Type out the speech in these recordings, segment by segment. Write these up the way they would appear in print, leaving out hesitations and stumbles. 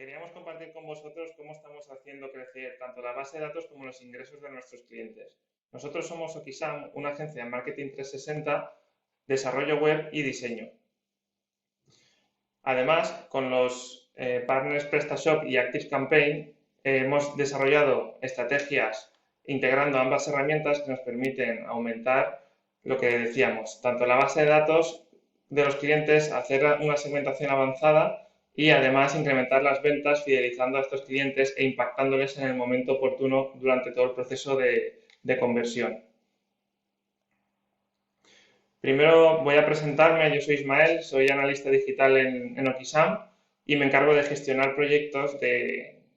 queríamos compartir con vosotros cómo estamos haciendo crecer tanto la base de datos como los ingresos de nuestros clientes. Nosotros somos Okisam, una agencia de marketing 360, desarrollo web y diseño. Además, con los partners PrestaShop y ActiveCampaign hemos desarrollado estrategias integrando ambas herramientas que nos permiten aumentar lo que decíamos, tanto la base de datos de los clientes, hacer una segmentación avanzada y además incrementar las ventas fidelizando a estos clientes e impactándoles en el momento oportuno durante todo el proceso de conversión. Primero voy a presentarme, yo soy Ismael, soy analista digital en Okisam y me encargo de gestionar proyectos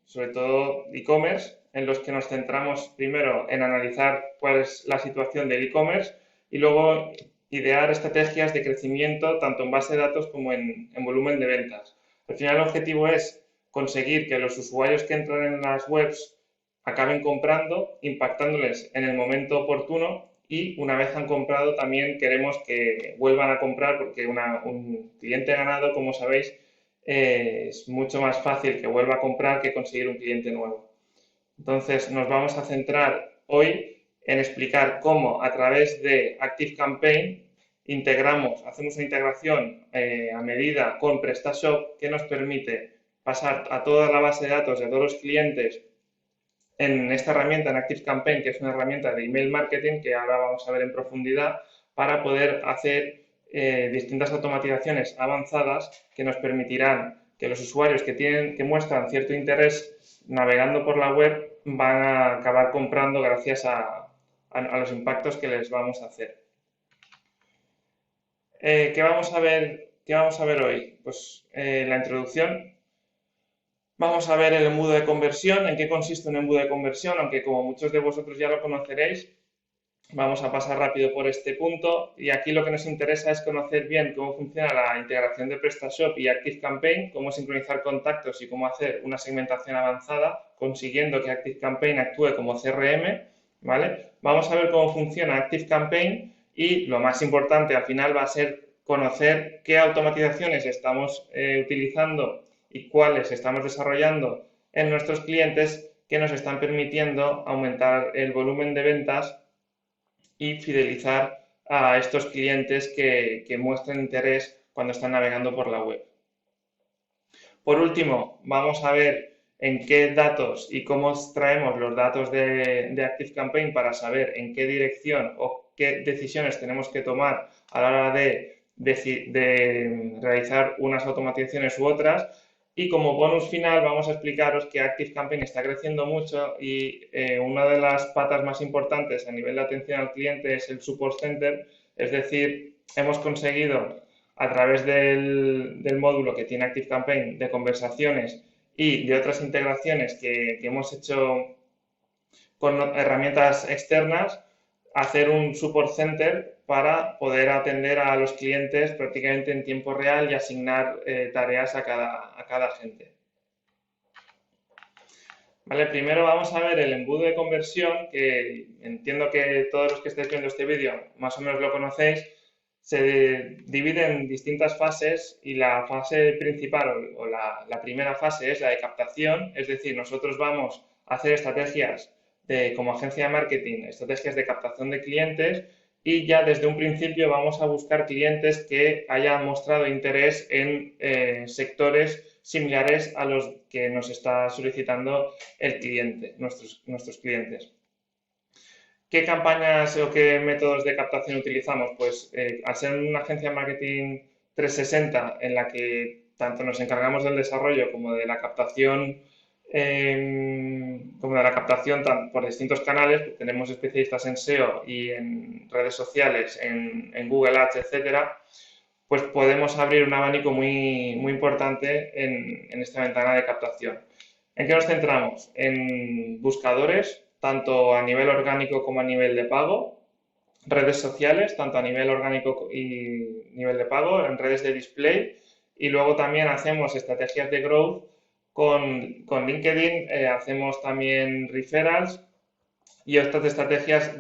sobre todo de e-commerce, en los que nos centramos primero en analizar cuál es la situación del e-commerce y luego idear estrategias de crecimiento tanto en base de datos como en volumen de ventas. Al final el objetivo es conseguir que los usuarios que entran en las webs acaben comprando, impactándoles en el momento oportuno y una vez han comprado también queremos que vuelvan a comprar porque un cliente ganado, como sabéis, es mucho más fácil que vuelva a comprar que conseguir un cliente nuevo. Entonces nos vamos a centrar hoy en explicar cómo a través de ActiveCampaign hacemos una integración a medida con PrestaShop que nos permite pasar a toda la base de datos de todos los clientes en esta herramienta, en ActiveCampaign, que es una herramienta de email marketing que ahora vamos a ver en profundidad, para poder hacer distintas automatizaciones avanzadas que nos permitirán que los usuarios que muestran cierto interés navegando por la web van a acabar comprando gracias a los impactos que les vamos a hacer. ¿Qué vamos a ver hoy? Pues la introducción. Vamos a ver el embudo de conversión, en qué consiste un embudo de conversión, aunque como muchos de vosotros ya lo conoceréis, vamos a pasar rápido por este punto y aquí lo que nos interesa es conocer bien cómo funciona la integración de PrestaShop y ActiveCampaign, cómo sincronizar contactos y cómo hacer una segmentación avanzada, consiguiendo que ActiveCampaign actúe como CRM, ¿vale? Vamos a ver cómo funciona ActiveCampaign y lo más importante al final va a ser conocer qué automatizaciones estamos utilizando y cuáles estamos desarrollando en nuestros clientes que nos están permitiendo aumentar el volumen de ventas y fidelizar a estos clientes que muestran interés cuando están navegando por la web. Por último, vamos a ver en qué datos y cómo extraemos los datos de ActiveCampaign para saber en qué dirección o qué decisiones tenemos que tomar a la hora de realizar unas automatizaciones u otras. Y como bonus final vamos a explicaros que ActiveCampaign está creciendo mucho y una de las patas más importantes a nivel de atención al cliente es el Support Center, es decir, hemos conseguido a través del módulo que tiene ActiveCampaign de conversaciones y de otras integraciones que hemos hecho con herramientas externas, hacer un support center para poder atender a los clientes prácticamente en tiempo real y asignar tareas a cada agente. Vale, primero vamos a ver el embudo de conversión, que entiendo que todos los que estéis viendo este vídeo más o menos lo conocéis. Se divide en distintas fases y la fase principal o la primera fase es la de captación, es decir, nosotros vamos a hacer estrategias como agencia de marketing, estrategias de captación de clientes y ya desde un principio vamos a buscar clientes que hayan mostrado interés en sectores similares a los que nos está solicitando el cliente, nuestros clientes. ¿Qué campañas o qué métodos de captación utilizamos? Pues al ser una agencia de marketing 360 en la que tanto nos encargamos del desarrollo como de la captación por distintos canales, pues tenemos especialistas en SEO y en redes sociales, en Google Ads, etcétera, pues podemos abrir un abanico muy, muy importante en esta ventana de captación. ¿En qué nos centramos? En buscadores, tanto a nivel orgánico como a nivel de pago, redes sociales, tanto a nivel orgánico y nivel de pago, en redes de display, y luego también hacemos estrategias de growth con LinkedIn, hacemos también referrals y otras estrategias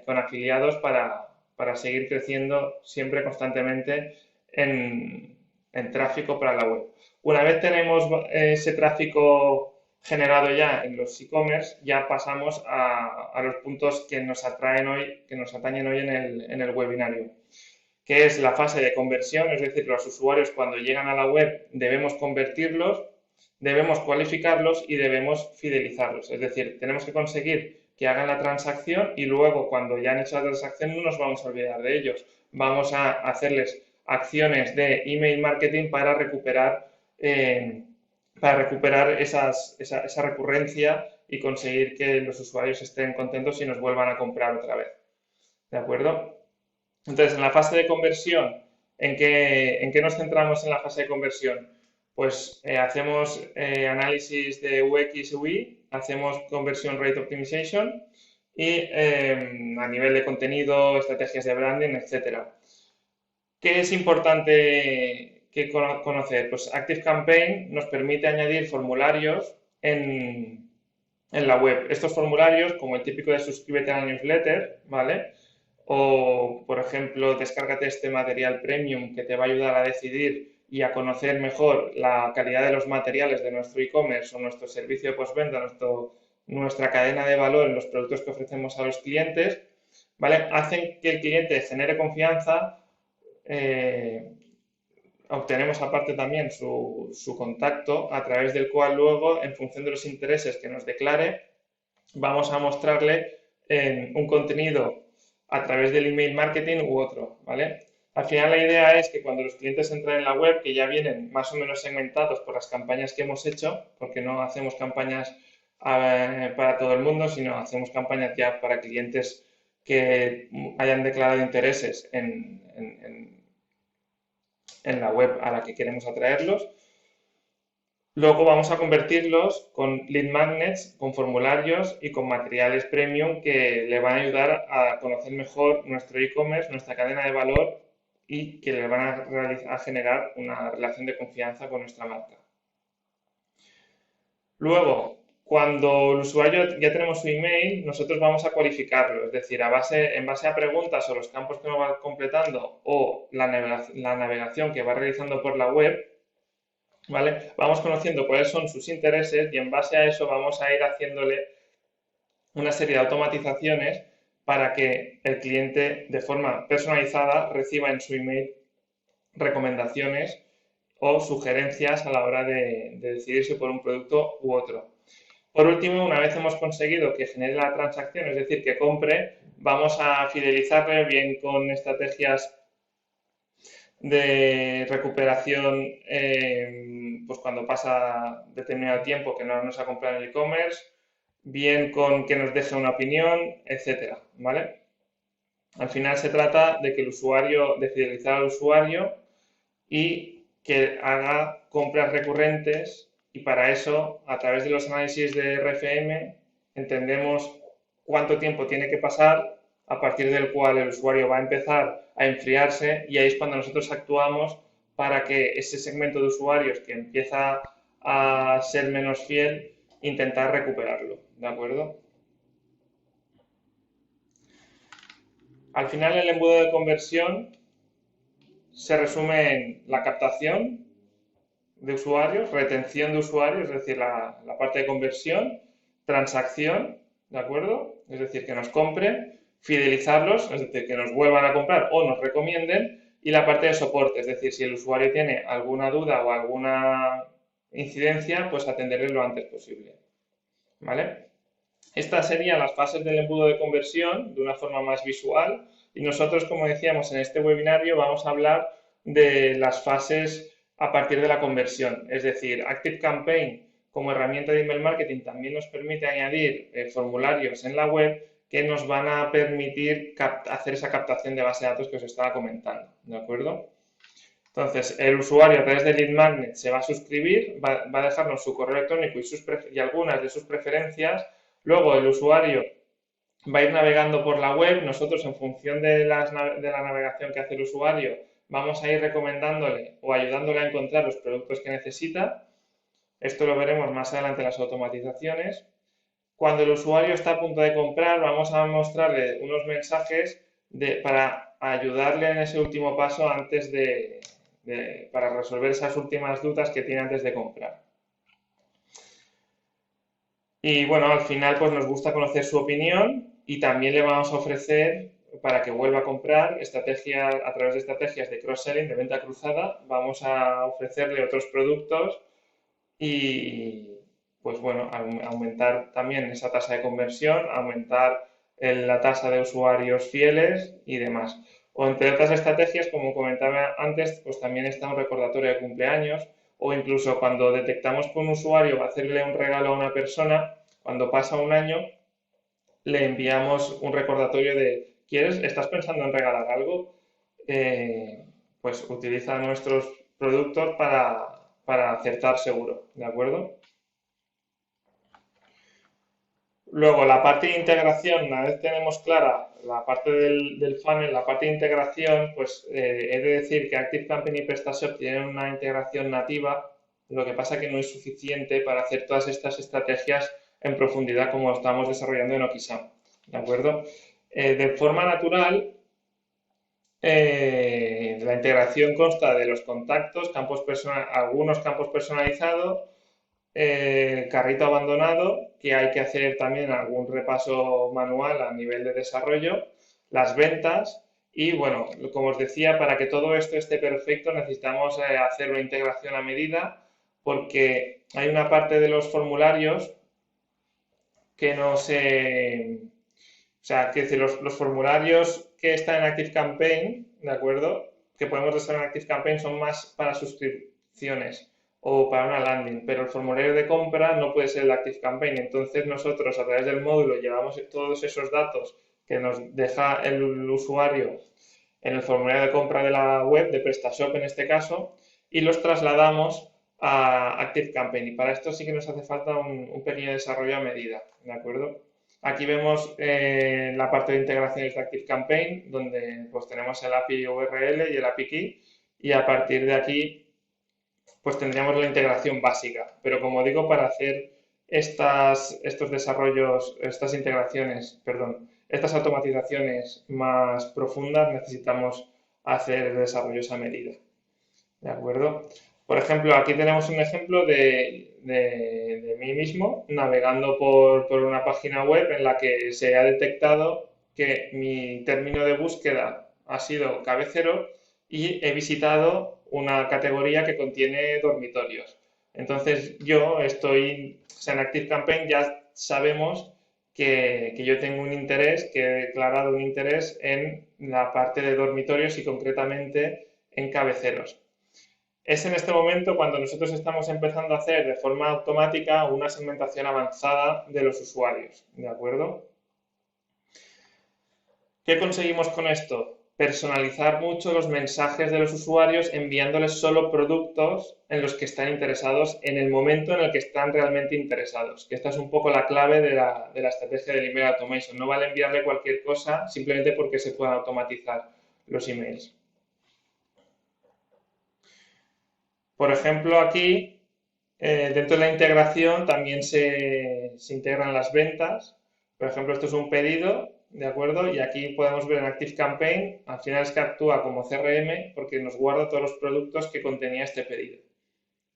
con afiliados para seguir creciendo siempre constantemente en en tráfico para la web. Una vez tenemos ese tráfico generado ya en los e-commerce, ya pasamos a los puntos que nos atraen hoy, que nos atañen hoy en el webinario, que es la fase de conversión, es decir, los usuarios cuando llegan a la web debemos convertirlos, debemos cualificarlos y debemos fidelizarlos. Es decir, tenemos que conseguir que hagan la transacción y luego cuando ya han hecho la transacción no nos vamos a olvidar de ellos. Vamos a hacerles acciones de email marketing para recuperar esa recurrencia y conseguir que los usuarios estén contentos y nos vuelvan a comprar otra vez. ¿De acuerdo? Entonces, en la fase de conversión, ¿en qué nos centramos en la fase de conversión? Pues hacemos análisis de UX y UI, hacemos Conversion Rate Optimization y a nivel de contenido, estrategias de branding, etcétera. ¿Qué es importante conocer? Pues ActiveCampaign nos permite añadir formularios en la web. Estos formularios, como el típico de suscríbete a la newsletter, ¿vale? O, por ejemplo, descárgate este material premium que te va a ayudar a decidir y a conocer mejor la calidad de los materiales de nuestro e-commerce o nuestro servicio de postventa, nuestra cadena de valor en los productos que ofrecemos a los clientes, ¿vale? Hacen que el cliente genere confianza. Obtenemos aparte también su contacto, a través del cual luego, en función de los intereses que nos declare, vamos a mostrarle un contenido a través del email marketing u otro, ¿vale? Al final la idea es que cuando los clientes entran en la web, que ya vienen más o menos segmentados por las campañas que hemos hecho, porque no hacemos campañas para todo el mundo, sino hacemos campañas ya para clientes que hayan declarado intereses en la web a la que queremos atraerlos. Luego vamos a convertirlos con lead magnets, con formularios y con materiales premium que le van a ayudar a conocer mejor nuestro e-commerce, nuestra cadena de valor y que le van a generar una relación de confianza con nuestra marca. Luego, cuando el usuario ya tenemos su email, nosotros vamos a cualificarlo, es decir, en base a preguntas o los campos que nos va completando o la navegación que va realizando por la web, ¿vale? Vamos conociendo cuáles son sus intereses y en base a eso vamos a ir haciéndole una serie de automatizaciones para que el cliente de forma personalizada reciba en su email recomendaciones o sugerencias a la hora de decidirse por un producto u otro. Por último, una vez hemos conseguido que genere la transacción, es decir, que compre, vamos a fidelizarle bien con estrategias de recuperación, pues cuando pasa determinado tiempo que no nos ha comprado en el e-commerce, bien con que nos deje una opinión, etcétera, ¿vale? Al final se trata de que de fidelizar al usuario y que haga compras recurrentes y para eso, a través de los análisis de RFM, entendemos cuánto tiempo tiene que pasar a partir del cual el usuario va a empezar a enfriarse y ahí es cuando nosotros actuamos para que ese segmento de usuarios que empieza a ser menos fiel, intentar recuperarlo, ¿de acuerdo? Al final el embudo de conversión se resume en la captación de usuarios, retención de usuarios, es decir, la parte de conversión, transacción, ¿de acuerdo? Es decir, que nos compren, fidelizarlos, es decir, que nos vuelvan a comprar o nos recomienden, y la parte de soporte, es decir, si el usuario tiene alguna duda o alguna incidencia, pues atenderle lo antes posible, ¿vale? Estas serían las fases del embudo de conversión de una forma más visual y nosotros, como decíamos en este webinario, vamos a hablar de las fases a partir de la conversión, es decir, ActiveCampaign como herramienta de email marketing también nos permite añadir formularios en la web que nos van a permitir hacer esa captación de base de datos que os estaba comentando, ¿de acuerdo? Entonces, el usuario a través de Lead Magnet se va a suscribir, va a dejarnos su correo electrónico y algunas de sus preferencias. Luego, el usuario va a ir navegando por la web. Nosotros, en función de la navegación que hace el usuario, vamos a ir recomendándole o ayudándole a encontrar los productos que necesita. Esto lo veremos más adelante en las automatizaciones. Cuando el usuario está a punto de comprar, vamos a mostrarle unos mensajes para ayudarle en ese último paso antes de para resolver esas últimas dudas que tiene antes de comprar. Y bueno, al final pues nos gusta conocer su opinión y también le vamos a ofrecer, para que vuelva a comprar, a través de estrategias de cross-selling, de venta cruzada, vamos a ofrecerle otros productos y pues bueno, aumentar también esa tasa de conversión, aumentar la tasa de usuarios fieles y demás. O entre otras estrategias, como comentaba antes, pues también está un recordatorio de cumpleaños o incluso cuando detectamos que un usuario va a hacerle un regalo a una persona, cuando pasa un año, le enviamos un recordatorio de, ¿estás pensando en regalar algo? Pues utiliza nuestros productos para acertar seguro, ¿de acuerdo? Luego, la parte de integración, una vez tenemos clara la parte del funnel, la parte de integración, pues he de decir que ActiveCampaign y PrestaShop tienen una integración nativa, lo que pasa que no es suficiente para hacer todas estas estrategias en profundidad como estamos desarrollando en Okisam, ¿de acuerdo? De forma natural, la integración consta de los contactos, algunos campos personalizados, carrito abandonado, que hay que hacer también algún repaso manual a nivel de desarrollo, las ventas y bueno, como os decía, para que todo esto esté perfecto necesitamos hacer una integración a medida porque hay una parte de los formularios que no se... O sea, que decir, los formularios que están en ActiveCampaign, ¿de acuerdo? Que podemos desarrollar en ActiveCampaign son más para suscripciones o para una landing, pero el formulario de compra no puede ser el ActiveCampaign. Entonces nosotros a través del módulo llevamos todos esos datos que nos deja el usuario en el formulario de compra de la web, de PrestaShop en este caso, y los trasladamos a ActiveCampaign. Y para esto sí que nos hace falta un pequeño desarrollo a medida, ¿de acuerdo? Aquí vemos la parte de integraciones de ActiveCampaign, donde pues tenemos el API URL y el API Key, y a partir de aquí pues tendríamos la integración básica. Pero como digo, para hacer estos desarrollos, estas integraciones, perdón, estas automatizaciones más profundas necesitamos hacer desarrollos a medida. ¿De acuerdo? Por ejemplo, aquí tenemos un ejemplo de mí mismo navegando por una página web en la que se ha detectado que mi término de búsqueda ha sido cabecero y he visitado una categoría que contiene dormitorios. Entonces o sea, en ActiveCampaign ya sabemos que yo tengo un interés, que he declarado un interés en la parte de dormitorios y concretamente en cabeceros. Es en este momento cuando nosotros estamos empezando a hacer de forma automática una segmentación avanzada de los usuarios, ¿de acuerdo? ¿Qué conseguimos con esto? Personalizar mucho los mensajes de los usuarios enviándoles solo productos en los que están interesados en el momento en el que están realmente interesados. Que esta es un poco la clave de la estrategia del email automation. No vale enviarle cualquier cosa simplemente porque se puedan automatizar los emails. Por ejemplo, aquí, dentro de la integración también se integran las ventas. Por ejemplo, esto es un pedido, ¿de acuerdo? Y aquí podemos ver en ActiveCampaign, al final es que actúa como CRM porque nos guarda todos los productos que contenía este pedido.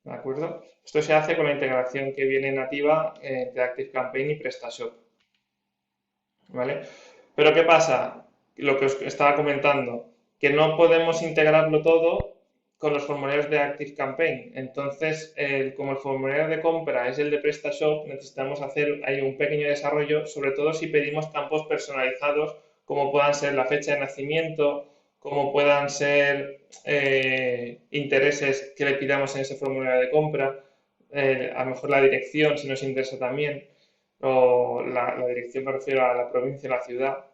¿De acuerdo? Esto se hace con la integración que viene nativa entre ActiveCampaign y PrestaShop. ¿Vale? Pero ¿qué pasa? Lo que os estaba comentando, que no podemos integrarlo todo con los formularios de ActiveCampaign. Entonces, como el formulario de compra es el de PrestaShop, necesitamos hacer ahí un pequeño desarrollo, sobre todo si pedimos campos personalizados, como puedan ser la fecha de nacimiento, como puedan ser intereses que le pidamos en ese formulario de compra, a lo mejor la dirección, si nos interesa también, o la dirección me refiero a la provincia, la ciudad.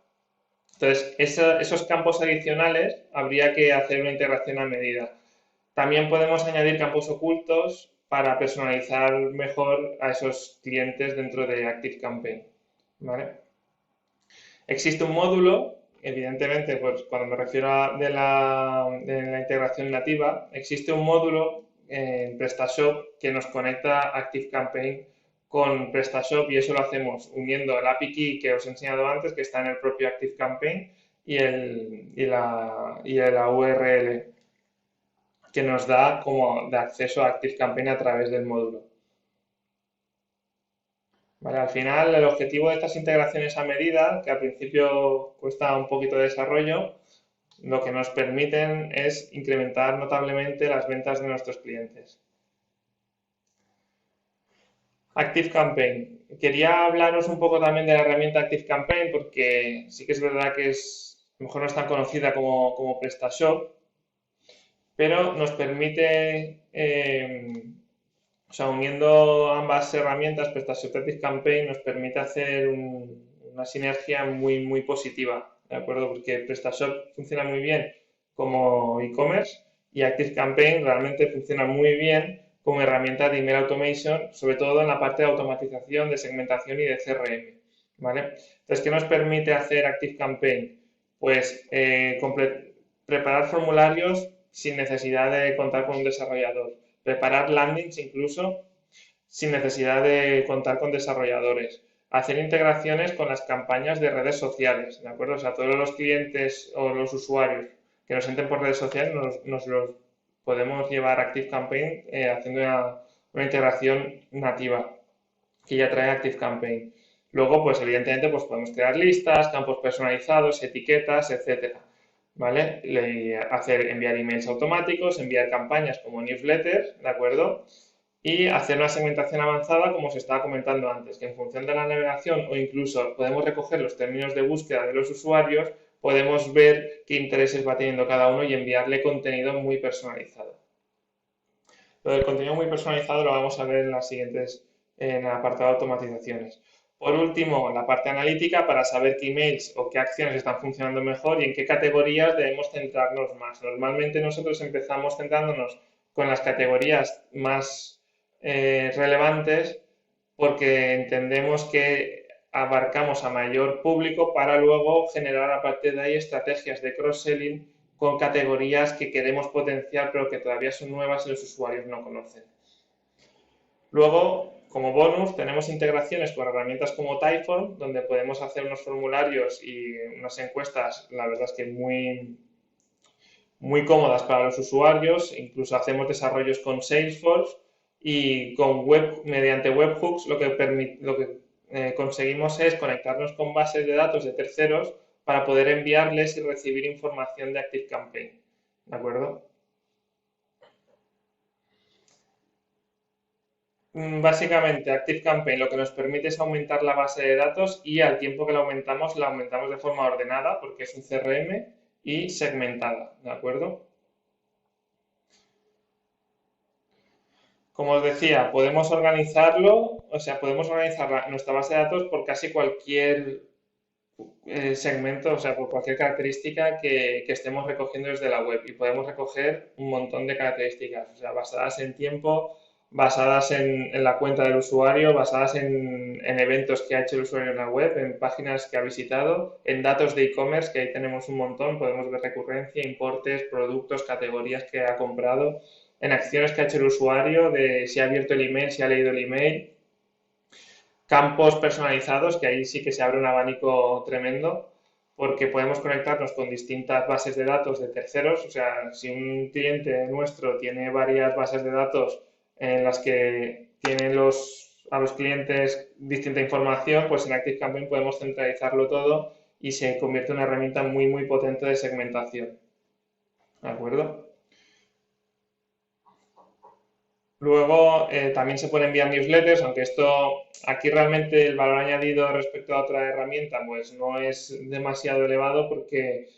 Entonces, esos campos adicionales habría que hacer una integración a medida. También podemos añadir campos ocultos para personalizar mejor a esos clientes dentro de ActiveCampaign, ¿vale? Existe un módulo, evidentemente, pues cuando me refiero a de la integración nativa, existe un módulo en PrestaShop que nos conecta ActiveCampaign con PrestaShop y eso lo hacemos uniendo el API Key que os he enseñado antes, que está en el propio ActiveCampaign, y la URL. que nos da como de acceso a ActiveCampaign a través del módulo. Vale, al final, el objetivo de estas integraciones a medida, que al principio cuesta un poquito de desarrollo, lo que nos permiten es incrementar notablemente las ventas de nuestros clientes. ActiveCampaign. Quería hablaros un poco también de la herramienta ActiveCampaign porque sí que es verdad que a lo mejor no es tan conocida como PrestaShop, pero nos permite, o sea, uniendo ambas herramientas, PrestaShop y ActiveCampaign, nos permite hacer una sinergia muy positiva, ¿de acuerdo? Porque PrestaShop funciona muy bien como e-commerce y ActiveCampaign realmente funciona muy bien como herramienta de email automation, sobre todo en la parte de automatización, de segmentación y de CRM, ¿vale? Entonces, ¿qué nos permite hacer ActiveCampaign? Pues preparar formularios sin necesidad de contar con un desarrollador, preparar landings incluso sin necesidad de contar con desarrolladores, hacer integraciones con las campañas de redes sociales, ¿de acuerdo? O sea, todos los clientes o los usuarios que nos entren por redes sociales nos los podemos llevar a ActiveCampaign haciendo una integración nativa que ya trae ActiveCampaign. Luego, pues evidentemente, pues podemos crear listas, campos personalizados, etiquetas, etcétera, ¿vale? Enviar emails automáticos, enviar campañas como newsletters, ¿de acuerdo? Y hacer una segmentación avanzada, como se estaba comentando antes, que en función de la navegación o incluso podemos recoger los términos de búsqueda de los usuarios, podemos ver qué intereses va teniendo cada uno y enviarle contenido muy personalizado. Lo del contenido muy personalizado lo vamos a ver en el apartado de automatizaciones. Por último, la parte analítica para saber qué emails o qué acciones están funcionando mejor y en qué categorías debemos centrarnos más. Normalmente nosotros empezamos centrándonos con las categorías más relevantes porque entendemos que abarcamos a mayor público para luego generar a partir de ahí estrategias de cross-selling con categorías que queremos potenciar pero que todavía son nuevas y los usuarios no conocen. Luego, como bonus, tenemos integraciones con herramientas como Typeform, donde podemos hacer unos formularios y unas encuestas, la verdad es que muy cómodas para los usuarios. Incluso hacemos desarrollos con Salesforce y mediante webhooks lo que conseguimos es conectarnos con bases de datos de terceros para poder enviarles y recibir información de ActiveCampaign. ¿De acuerdo? Básicamente, ActiveCampaign lo que nos permite es aumentar la base de datos y al tiempo que la aumentamos de forma ordenada porque es un CRM y segmentada, ¿de acuerdo? Como os decía, podemos organizarlo, o sea, podemos organizar nuestra base de datos por casi cualquier segmento, o sea, por cualquier característica que estemos recogiendo desde la web y podemos recoger un montón de características, o sea, basadas en tiempo, basadas en la cuenta del usuario, basadas en eventos que ha hecho el usuario en la web, en páginas que ha visitado, en datos de e-commerce, que ahí tenemos un montón, podemos ver recurrencia, importes, productos, categorías que ha comprado, en acciones que ha hecho el usuario, de si ha abierto el email, si ha leído el email, campos personalizados, que ahí sí que se abre un abanico tremendo, porque podemos conectarnos con distintas bases de datos de terceros. O sea, si un cliente nuestro tiene varias bases de datos en las que tienen a los clientes distinta información, pues en ActiveCampaign podemos centralizarlo todo y se convierte en una herramienta muy potente de segmentación. ¿De acuerdo? Luego también se pueden enviar newsletters, aunque esto aquí realmente el valor añadido respecto a otra herramienta pues no es demasiado elevado porque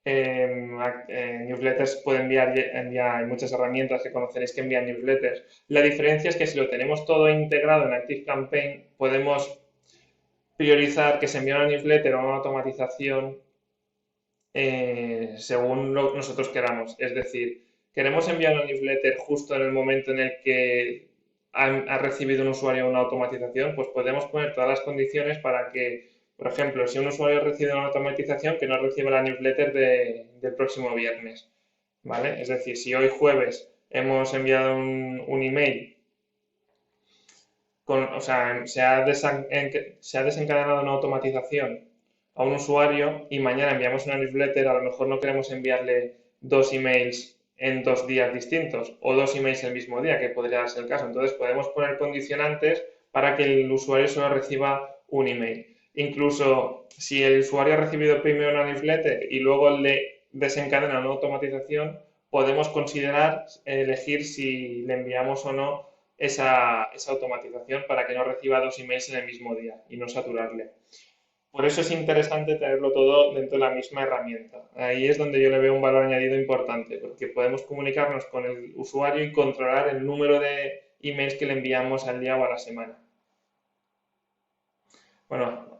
newsletters puede hay muchas herramientas que conoceréis que envían newsletters. La diferencia es que si lo tenemos todo integrado en ActiveCampaign podemos priorizar que se envíe una newsletter o una automatización según lo que nosotros queramos. Es decir, queremos enviar una newsletter justo en el momento en el que ha recibido un usuario una automatización, pues podemos poner todas las condiciones para que, por ejemplo, si un usuario recibe una automatización, que no reciba la newsletter del próximo viernes, ¿vale? Es decir, si hoy jueves hemos enviado un email o sea, se ha desencadenado una automatización a un usuario y mañana enviamos una newsletter, a lo mejor no queremos enviarle dos emails en 2 días distintos o 2 emails el mismo día, que podría ser el caso. Entonces podemos poner condicionantes para que el usuario solo reciba un email. Incluso si el usuario ha recibido primero una newsletter y luego le desencadena una automatización, podemos considerar elegir si le enviamos o no esa automatización para que no reciba 2 emails en el mismo día y no saturarle. Por eso es interesante tenerlo todo dentro de la misma herramienta. Ahí es donde yo le veo un valor añadido importante, porque podemos comunicarnos con el usuario y controlar el número de emails que le enviamos al día o a la semana. Bueno,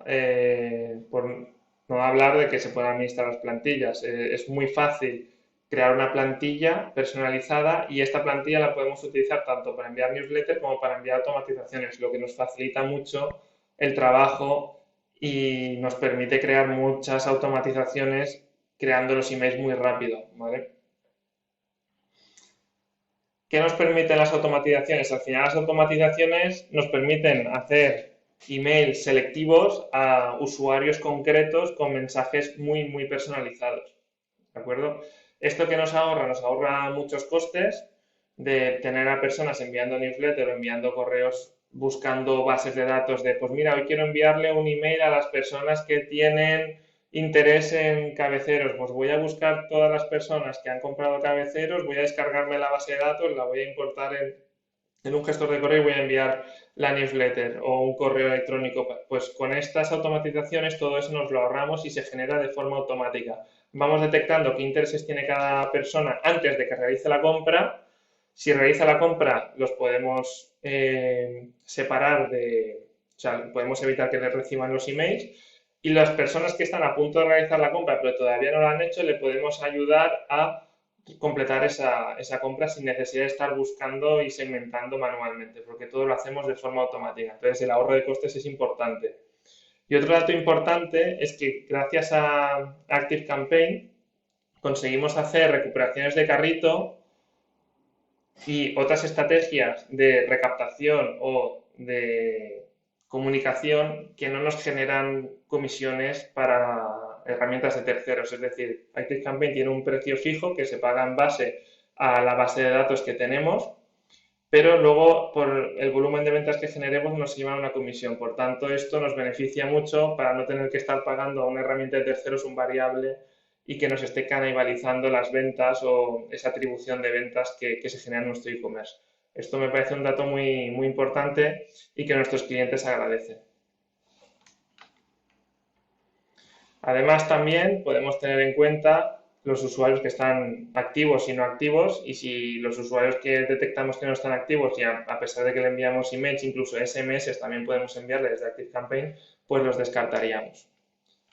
por no hablar de que se puedan administrar las plantillas. Es muy fácil crear una plantilla personalizada y esta plantilla la podemos utilizar tanto para enviar newsletters como para enviar automatizaciones, lo que nos facilita mucho el trabajo y nos permite crear muchas automatizaciones creando los emails muy rápido, ¿vale? ¿Qué nos permiten las automatizaciones? Al final las automatizaciones nos permiten hacer emails selectivos a usuarios concretos con mensajes muy personalizados. ¿De acuerdo? ¿Esto que nos ahorra? Nos ahorra muchos costes de tener a personas enviando newsletter o enviando correos buscando bases de datos de, pues mira, hoy quiero enviarle un email a las personas que tienen interés en cabeceros, pues voy a buscar todas las personas que han comprado cabeceros, voy a descargarme la base de datos, la voy a importar en un gestor de correo y voy a enviar la newsletter o un correo electrónico. Pues con estas automatizaciones todo eso nos lo ahorramos y se genera de forma automática. Vamos detectando qué intereses tiene cada persona antes de que realice la compra. Si realiza la compra, los podemos separar o sea, podemos evitar que les reciban los emails. Y las personas que están a punto de realizar la compra pero todavía no lo han hecho, le podemos ayudar a completar esa compra sin necesidad de estar buscando y segmentando manualmente, porque todo lo hacemos de forma automática. Entonces, el ahorro de costes es importante. Y otro dato importante es que gracias a ActiveCampaign conseguimos hacer recuperaciones de carrito y otras estrategias de recaptación o de comunicación que no nos generan comisiones para herramientas de terceros. Es decir, ActiveCampaign tiene un precio fijo que se paga en base a la base de datos que tenemos, pero luego por el volumen de ventas que generemos nos lleva una comisión. Por tanto, esto nos beneficia mucho para no tener que estar pagando a una herramienta de terceros un variable y que nos esté canibalizando las ventas o esa atribución de ventas que se genera en nuestro e-commerce. Esto me parece un dato muy importante y que nuestros clientes agradecen. Además, también podemos tener en cuenta los usuarios que están activos y no activos, y si los usuarios que detectamos que no están activos y a pesar de que le enviamos emails, incluso SMS también podemos enviarle desde ActiveCampaign, pues los descartaríamos.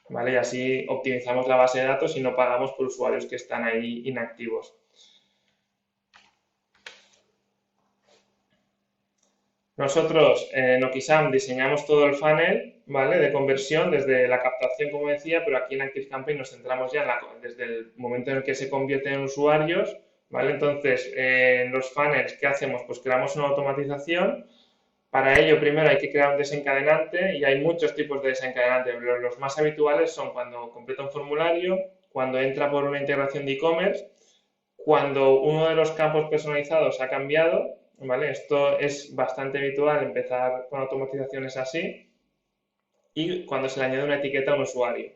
¿Vale? Y así optimizamos la base de datos y no pagamos por usuarios que están ahí inactivos. Nosotros en Okisam diseñamos todo el funnel, ¿vale? De conversión desde la captación, como decía, pero aquí en ActiveCampaign nos centramos ya desde el momento en el que se convierten en usuarios, ¿vale? Entonces, en los funnels, ¿qué hacemos? Pues creamos una automatización. Para ello, primero hay que crear un desencadenante y hay muchos tipos de desencadenantes. Los más habituales son cuando completa un formulario, cuando entra por una integración de e-commerce, cuando uno de los campos personalizados ha cambiado, ¿vale? Esto es bastante habitual, empezar con automatizaciones así, y cuando se le añade una etiqueta a un usuario.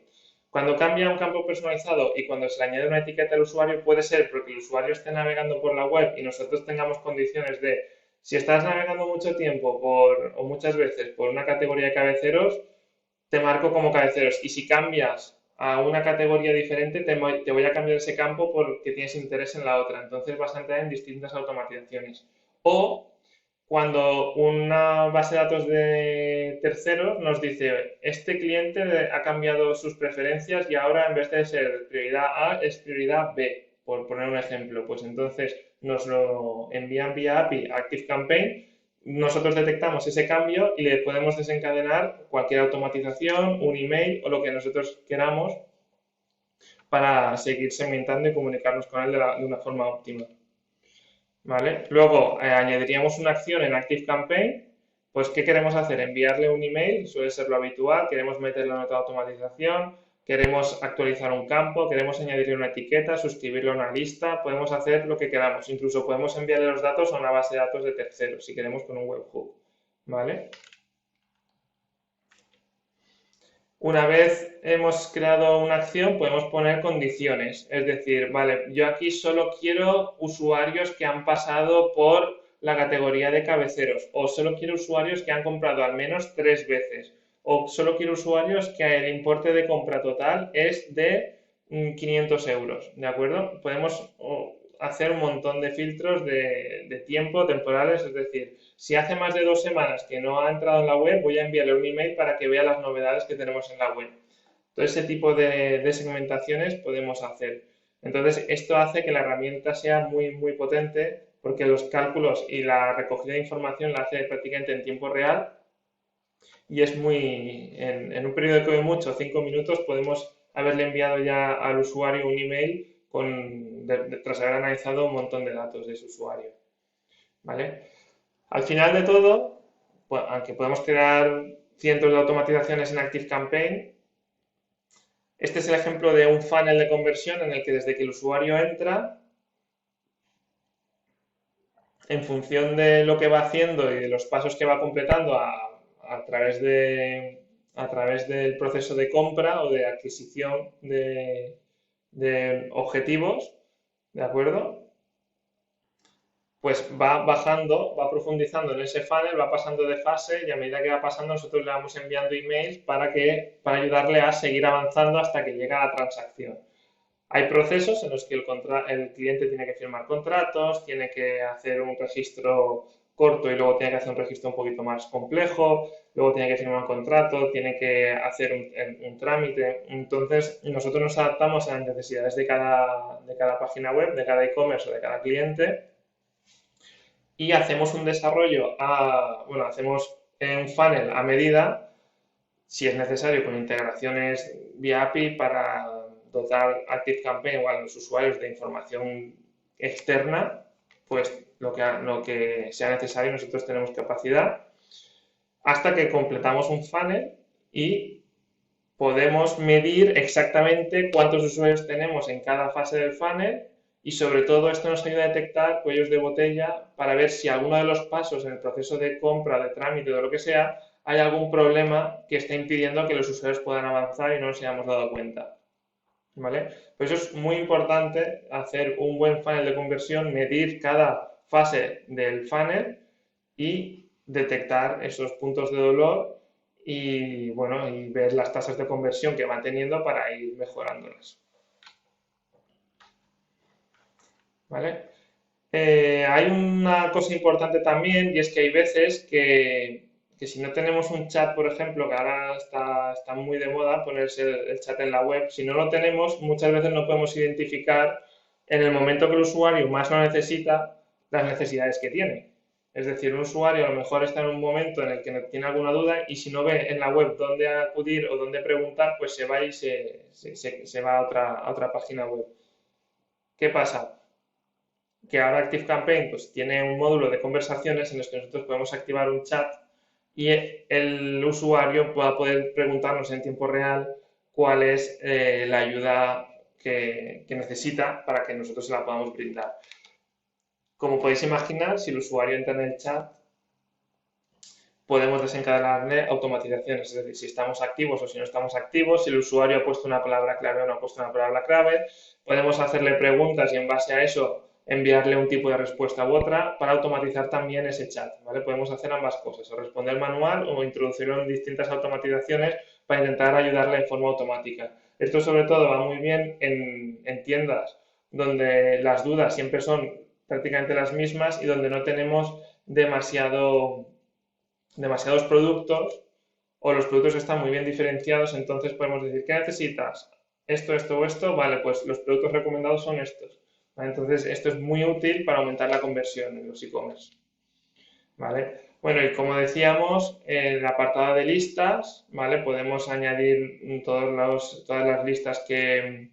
Cuando cambia un campo personalizado y cuando se le añade una etiqueta al usuario, puede ser porque el usuario esté navegando por la web y nosotros tengamos condiciones de, si estás navegando mucho tiempo o muchas veces por una categoría de cabeceros, te marco como cabeceros. Y si cambias a una categoría diferente, te voy a cambiar ese campo porque tienes interés en la otra. Entonces vas a entrar en distintas automatizaciones. O cuando una base de datos de terceros nos dice, este cliente ha cambiado sus preferencias y ahora en vez de ser prioridad A es prioridad B, por poner un ejemplo. Pues entonces nos lo envían vía API a ActiveCampaign, nosotros detectamos ese cambio y le podemos desencadenar cualquier automatización, un email o lo que nosotros queramos para seguir segmentando y comunicarnos con él de una forma óptima. ¿Vale? Luego añadiríamos una acción en ActiveCampaign. Pues, ¿qué queremos hacer? Enviarle un email, suele ser lo habitual. Queremos meterle en otra automatización, queremos actualizar un campo, queremos añadirle una etiqueta, suscribirle a una lista, podemos hacer lo que queramos. Incluso podemos enviarle los datos a una base de datos de terceros, si queremos con un webhook, ¿vale? Una vez hemos creado una acción, podemos poner condiciones. Es decir, vale, yo aquí solo quiero usuarios que han pasado por la categoría de cabeceros, o solo quiero usuarios que han comprado al menos 3 veces, o solo quiero usuarios que el importe de compra total es de 500 euros, ¿de acuerdo? Podemos hacer un montón de filtros de tiempo, temporales, es decir, si hace más de 2 semanas que no ha entrado en la web, voy a enviarle un email para que vea las novedades que tenemos en la web. Todo ese tipo de segmentaciones podemos hacer. Entonces, esto hace que la herramienta sea muy, muy potente porque los cálculos y la recogida de información la hace prácticamente en tiempo real y es muy, en un periodo de como mucho, 5 minutos, podemos haberle enviado ya al usuario un email tras haber analizado un montón de datos de ese usuario. ¿Vale? Al final de todo, pues, aunque podemos crear cientos de automatizaciones en ActiveCampaign, este es el ejemplo de un funnel de conversión en el que desde que el usuario entra, en función de lo que va haciendo y de los pasos que va completando a través del proceso de compra o de adquisición de objetivos, ¿de acuerdo? Pues va bajando, va profundizando en ese funnel, va pasando de fase y a medida que va pasando nosotros le vamos enviando emails para ayudarle a seguir avanzando hasta que llega a la transacción. Hay procesos en los que el cliente tiene que firmar contratos, tiene que hacer un registro corto y luego tiene que hacer un registro un poquito más complejo, luego tiene que firmar un contrato, tiene que hacer un trámite. Entonces, nosotros nos adaptamos a las necesidades de cada página web, de cada e-commerce o de cada cliente y hacemos un desarrollo, hacemos un funnel a medida, si es necesario, con integraciones vía API para dotar ActiveCampaign o a los usuarios de información externa, pues lo que sea necesario, nosotros tenemos capacidad, hasta que completamos un funnel y podemos medir exactamente cuántos usuarios tenemos en cada fase del funnel y sobre todo esto nos ayuda a detectar cuellos de botella para ver si alguno de los pasos en el proceso de compra, de trámite o de lo que sea, hay algún problema que esté impidiendo que los usuarios puedan avanzar y no nos hayamos dado cuenta. ¿Vale? Por eso es muy importante hacer un buen funnel de conversión, medir cada fase del funnel y detectar esos puntos de dolor y, bueno, y ver las tasas de conversión que van teniendo para ir mejorándolas. ¿Vale? Hay una cosa importante también y es que hay veces que si no tenemos un chat, por ejemplo, que ahora está muy de moda ponerse el chat en la web, si no lo tenemos, muchas veces no podemos identificar en el momento que el usuario más lo necesita las necesidades que tiene. Es decir, un usuario a lo mejor está en un momento en el que tiene alguna duda y si no ve en la web dónde acudir o dónde preguntar, pues se va y se va a otra página web. ¿Qué pasa? Que ahora ActiveCampaign pues, tiene un módulo de conversaciones en los que nosotros podemos activar un chat y el usuario pueda poder preguntarnos en tiempo real cuál es la ayuda que necesita para que nosotros se la podamos brindar. Como podéis imaginar, si el usuario entra en el chat, podemos desencadenarle automatizaciones, es decir, si estamos activos o si no estamos activos, si el usuario ha puesto una palabra clave o no ha puesto una palabra clave, podemos hacerle preguntas y en base a eso enviarle un tipo de respuesta u otra para automatizar también ese chat, ¿vale? Podemos hacer ambas cosas, o responder manual o introducirlo en distintas automatizaciones para intentar ayudarle de forma automática. Esto sobre todo va muy bien en tiendas donde las dudas siempre son prácticamente las mismas y donde no tenemos demasiados productos o los productos están muy bien diferenciados, entonces podemos decir, ¿qué necesitas? Esto o esto, vale, pues los productos recomendados son estos. ¿Vale? Entonces, esto es muy útil para aumentar la conversión en los e-commerce. ¿Vale? Bueno, y como decíamos, en el apartado de listas, ¿vale? Podemos añadir todas las listas que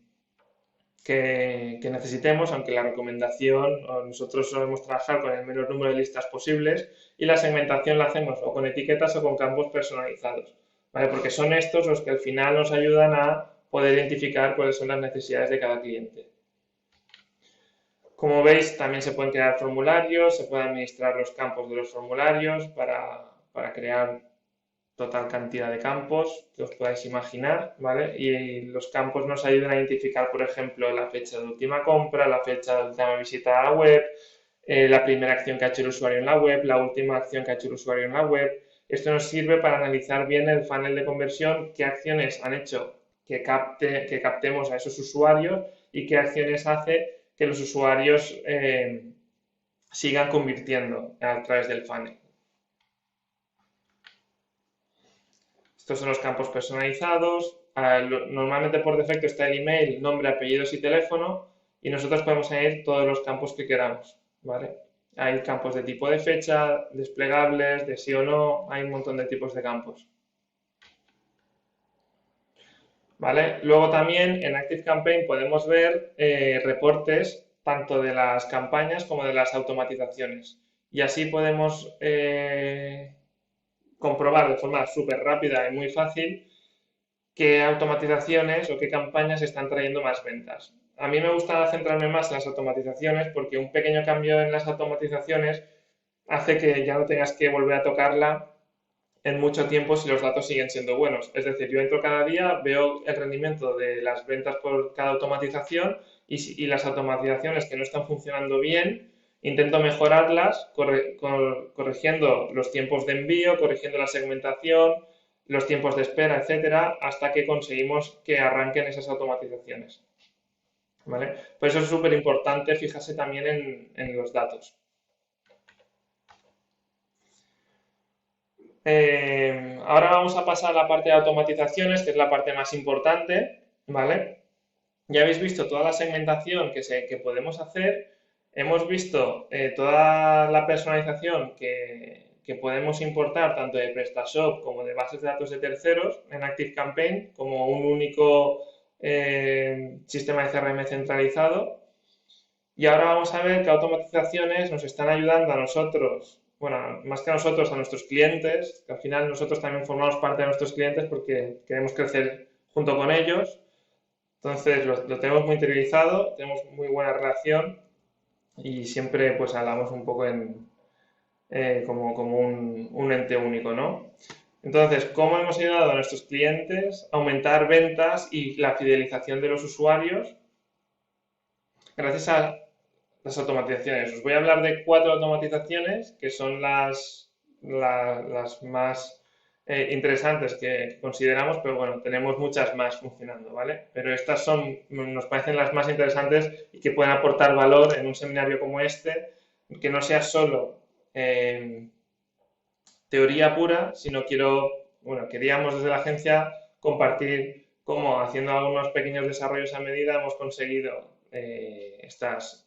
necesitemos, aunque la recomendación, nosotros solemos trabajar con el menor número de listas posibles y la segmentación la hacemos o con etiquetas o con campos personalizados, ¿vale? Porque son estos los que al final nos ayudan a poder identificar cuáles son las necesidades de cada cliente. Como veis, también se pueden crear formularios, se pueden administrar los campos de los formularios para crear total cantidad de campos que os podáis imaginar, ¿vale? Y los campos nos ayudan a identificar, por ejemplo, la fecha de última compra, la fecha de última visita a la web, la primera acción que ha hecho el usuario en la web, la última acción que ha hecho el usuario en la web. Esto nos sirve para analizar bien el funnel de conversión, qué acciones han hecho que captemos a esos usuarios y qué acciones hace que los usuarios sigan convirtiendo a través del funnel. Estos son los campos personalizados. Normalmente por defecto está el email, nombre, apellidos y teléfono y nosotros podemos añadir todos los campos que queramos, ¿vale? Hay campos de tipo de fecha, desplegables, de sí o no, hay un montón de tipos de campos. ¿Vale? Luego también en ActiveCampaign podemos ver reportes tanto de las campañas como de las automatizaciones y así podemos comprobar de forma súper rápida y muy fácil qué automatizaciones o qué campañas están trayendo más ventas. A mí me gusta centrarme más en las automatizaciones porque un pequeño cambio en las automatizaciones hace que ya no tengas que volver a tocarla en mucho tiempo si los datos siguen siendo buenos. Es decir, yo entro cada día, veo el rendimiento de las ventas por cada automatización y las automatizaciones que no están funcionando bien, intento mejorarlas corrigiendo los tiempos de envío, corrigiendo la segmentación, los tiempos de espera, etcétera, hasta que conseguimos que arranquen esas automatizaciones. ¿Vale? Por eso es súper importante fijarse también en los datos. Ahora vamos a pasar a la parte de automatizaciones, que es la parte más importante, ¿vale? Ya habéis visto toda la segmentación que podemos hacer, hemos visto toda la personalización que podemos importar tanto de PrestaShop como de bases de datos de terceros en ActiveCampaign como un único sistema de CRM centralizado. Y ahora vamos a ver qué automatizaciones nos están ayudando a nosotros, bueno, más que a nosotros, a nuestros clientes, que al final nosotros también formamos parte de nuestros clientes porque queremos crecer junto con ellos. Entonces lo tenemos muy interiorizado, tenemos muy buena relación y siempre pues hablamos un poco como un ente único, ¿no? Entonces, ¿cómo hemos ayudado a nuestros clientes a aumentar ventas y la fidelización de los usuarios? Gracias a las automatizaciones. Os voy a hablar de 4 automatizaciones que son las más interesantes que consideramos, pero bueno, tenemos muchas más funcionando, ¿vale? Pero estas nos parecen las más interesantes y que pueden aportar valor en un seminario como este, que no sea solo teoría pura, sino queríamos desde la agencia compartir cómo haciendo algunos pequeños desarrollos a medida hemos conseguido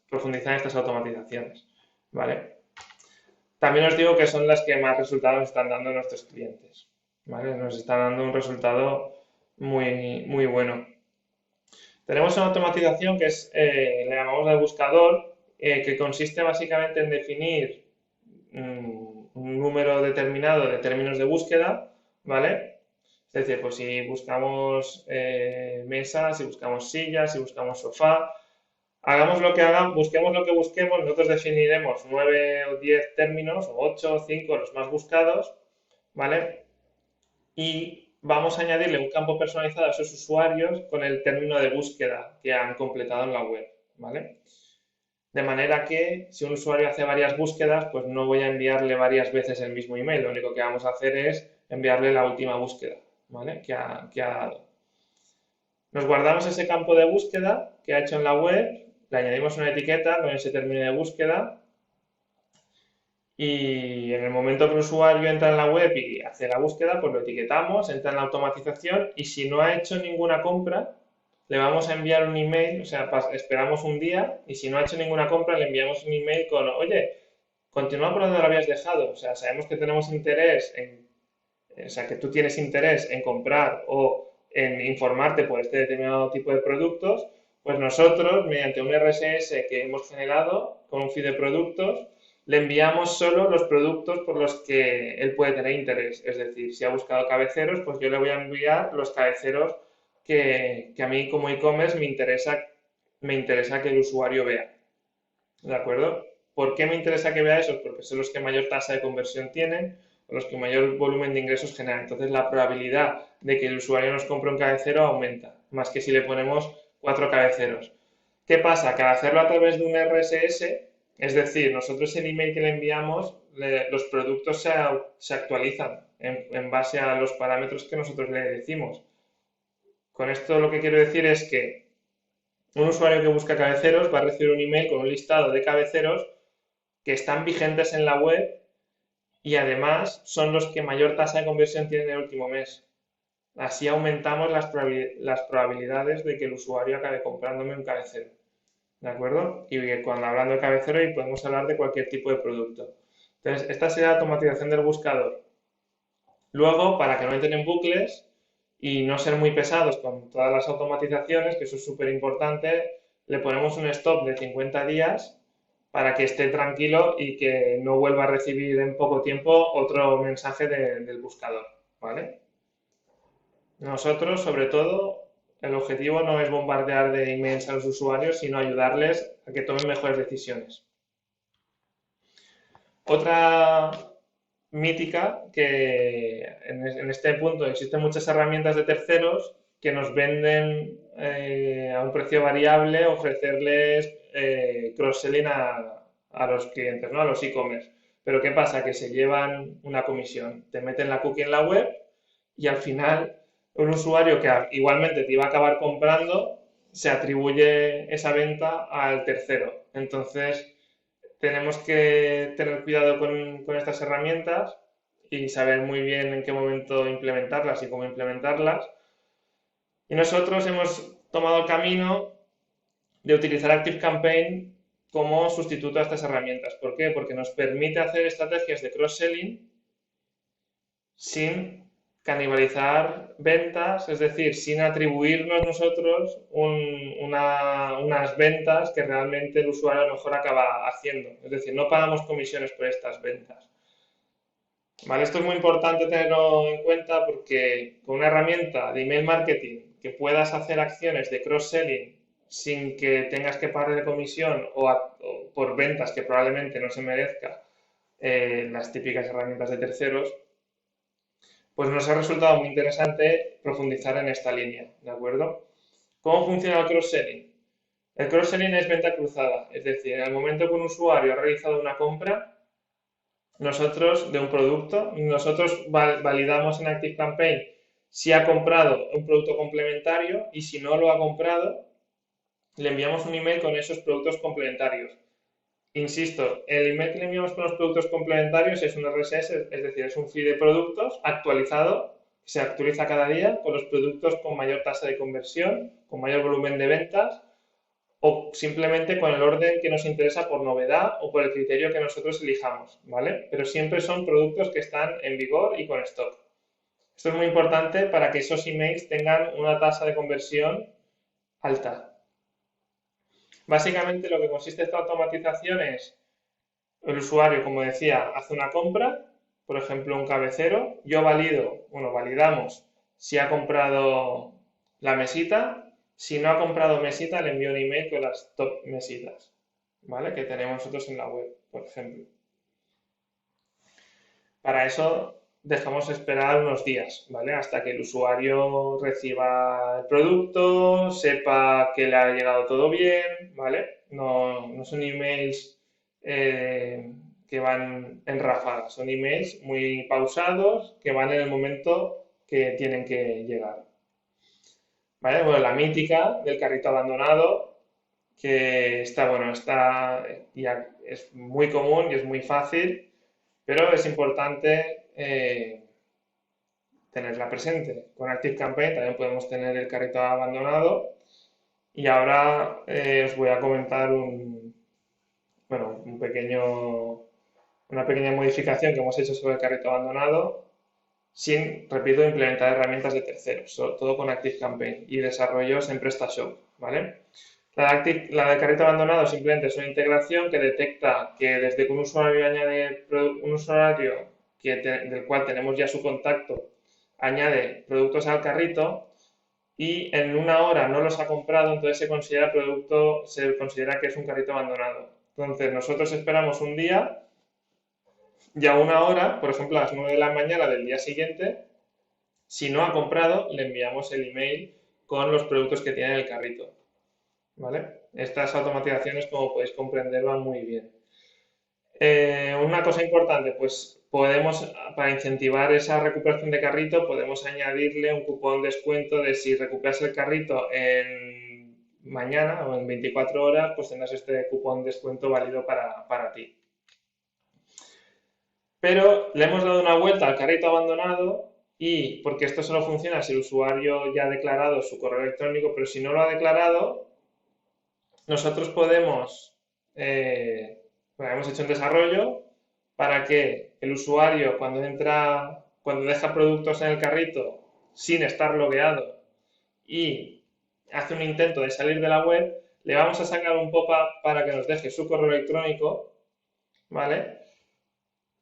profundizar en estas automatizaciones, ¿vale? También os digo que son las que más resultados están dando a nuestros clientes, ¿vale? Nos están dando un resultado muy, muy bueno. Tenemos una automatización que le llamamos de buscador, que consiste básicamente en definir un número determinado de términos de búsqueda, ¿vale? Es decir, pues si buscamos mesas, si buscamos sillas, si buscamos sofá, hagamos lo que hagamos, busquemos lo que busquemos, nosotros definiremos 9 o 10 términos, o 8 o 5, los más buscados, ¿vale? Y vamos a añadirle un campo personalizado a esos usuarios con el término de búsqueda que han completado en la web, ¿vale? De manera que si un usuario hace varias búsquedas, pues no voy a enviarle varias veces el mismo email, lo único que vamos a hacer es enviarle la última búsqueda, ¿vale? que ha dado. Nos guardamos ese campo de búsqueda que ha hecho en la web, le añadimos una etiqueta con ese término de búsqueda y en el momento que el usuario entra en la web y hace la búsqueda, pues lo etiquetamos, entra en la automatización y si no ha hecho ninguna compra, le vamos a enviar un email, o sea, esperamos un día y si no ha hecho ninguna compra le enviamos un email con, oye, continúa por donde lo habías dejado, o sea, sabemos que tenemos interés o sea, que tú tienes interés en comprar o en informarte por este determinado tipo de productos, pues nosotros, mediante un RSS que hemos generado con un feed de productos, le enviamos solo los productos por los que él puede tener interés. Es decir, si ha buscado cabeceros, pues yo le voy a enviar los cabeceros que a mí como e-commerce me interesa que el usuario vea. ¿De acuerdo? ¿Por qué me interesa que vea eso? Porque son los que mayor tasa de conversión tienen o los que mayor volumen de ingresos generan. Entonces la probabilidad de que el usuario nos compre un cabecero aumenta, más que si le ponemos 4 cabeceros. ¿Qué pasa? Que al hacerlo a través de un RSS, es decir, nosotros el email que le enviamos, los productos se actualizan en base a los parámetros que nosotros le decimos. Con esto lo que quiero decir es que un usuario que busca cabeceros va a recibir un email con un listado de cabeceros que están vigentes en la web y además son los que mayor tasa de conversión tienen en el último mes. Así aumentamos las probabilidades de que el usuario acabe comprándome un cabecero. ¿De acuerdo? Y cuando hablando de cabecero y podemos hablar de cualquier tipo de producto. Entonces, esta sería la automatización del buscador. Luego, para que no entren en bucles y no ser muy pesados con todas las automatizaciones, que eso es súper importante, le ponemos un stop de 50 días para que esté tranquilo y que no vuelva a recibir en poco tiempo otro mensaje del buscador, ¿vale? Nosotros, sobre todo, el objetivo no es bombardear de emails a los usuarios, sino ayudarles a que tomen mejores decisiones. Otra mítica que en este punto existen muchas herramientas de terceros que nos venden a un precio variable ofrecerles cross-selling a los clientes, ¿no? A los e-commerce. Pero ¿qué pasa? Que se llevan una comisión. Te meten la cookie en la web y al final un usuario que igualmente te iba a acabar comprando se atribuye esa venta al tercero. Entonces, tenemos que tener cuidado con estas herramientas y saber muy bien en qué momento implementarlas y cómo implementarlas. Y nosotros hemos tomado el camino de utilizar ActiveCampaign como sustituto a estas herramientas. ¿Por qué? Porque nos permite hacer estrategias de cross-selling sin canibalizar ventas, es decir, sin atribuirnos nosotros unas ventas que realmente el usuario a lo mejor acaba haciendo. Es decir, no pagamos comisiones por estas ventas. ¿Vale? Esto es muy importante tenerlo en cuenta porque con una herramienta de email marketing que puedas hacer acciones de cross-selling sin que tengas que pagar de comisión o por ventas que probablemente no se merezca las típicas herramientas de terceros, pues nos ha resultado muy interesante profundizar en esta línea, ¿de acuerdo? ¿Cómo funciona el cross-selling? El cross-selling es venta cruzada, es decir, en el momento que un usuario ha realizado una compra, nosotros de un producto, nosotros validamos en ActiveCampaign si ha comprado un producto complementario y si no lo ha comprado, le enviamos un email con esos productos complementarios. Insisto, el email que le enviamos con los productos complementarios es un RSS, es decir, es un feed de productos actualizado, que se actualiza cada día con los productos con mayor tasa de conversión, con mayor volumen de ventas o simplemente con el orden que nos interesa por novedad o por el criterio que nosotros elijamos, ¿vale? Pero siempre son productos que están en vigor y con stock. Esto es muy importante para que esos emails tengan una tasa de conversión alta. Básicamente lo que consiste esta automatización es el usuario, como decía, hace una compra, por ejemplo, un cabecero, yo validamos si ha comprado la mesita, si no ha comprado mesita, le envío un email con las top mesitas, ¿vale? Que tenemos nosotros en la web, por ejemplo. Para eso dejamos esperar unos días, ¿vale? Hasta que el usuario reciba el producto, sepa que le ha llegado todo bien, ¿vale? No son emails que van en ráfagas, son emails muy pausados que van en el momento que tienen que llegar. ¿Vale? Bueno, la mítica del carrito abandonado, que ya es muy común y es muy fácil, pero es importante tenerla presente. Con ActiveCampaign también podemos tener el carrito abandonado y ahora os voy a comentar una pequeña modificación que hemos hecho sobre el carrito abandonado sin, repito, implementar herramientas de terceros, todo con ActiveCampaign y desarrollos en PrestaShop, ¿vale? La de carrito abandonado simplemente es una integración que detecta que desde que un usuario añade un usuario del cual tenemos ya su contacto, añade productos al carrito y en una hora no los ha comprado, entonces se considera que es un carrito abandonado. Entonces nosotros esperamos un día y a una hora, por ejemplo a las 9 de la mañana del día siguiente, si no ha comprado, le enviamos el email con los productos que tiene en el carrito. ¿Vale? Estas automatizaciones, como podéis comprender, van muy bien. Una cosa importante, pues podemos, para incentivar esa recuperación de carrito, podemos añadirle un cupón descuento de si recuperas el carrito en mañana o en 24 horas, pues tendrás este cupón descuento válido para ti. Pero le hemos dado una vuelta al carrito abandonado y, porque esto solo funciona si el usuario ya ha declarado su correo electrónico, pero si no lo ha declarado, nosotros podemos, hemos hecho un desarrollo para que el usuario cuando deja productos en el carrito sin estar logueado y hace un intento de salir de la web, le vamos a sacar un pop-up para que nos deje su correo electrónico, ¿vale?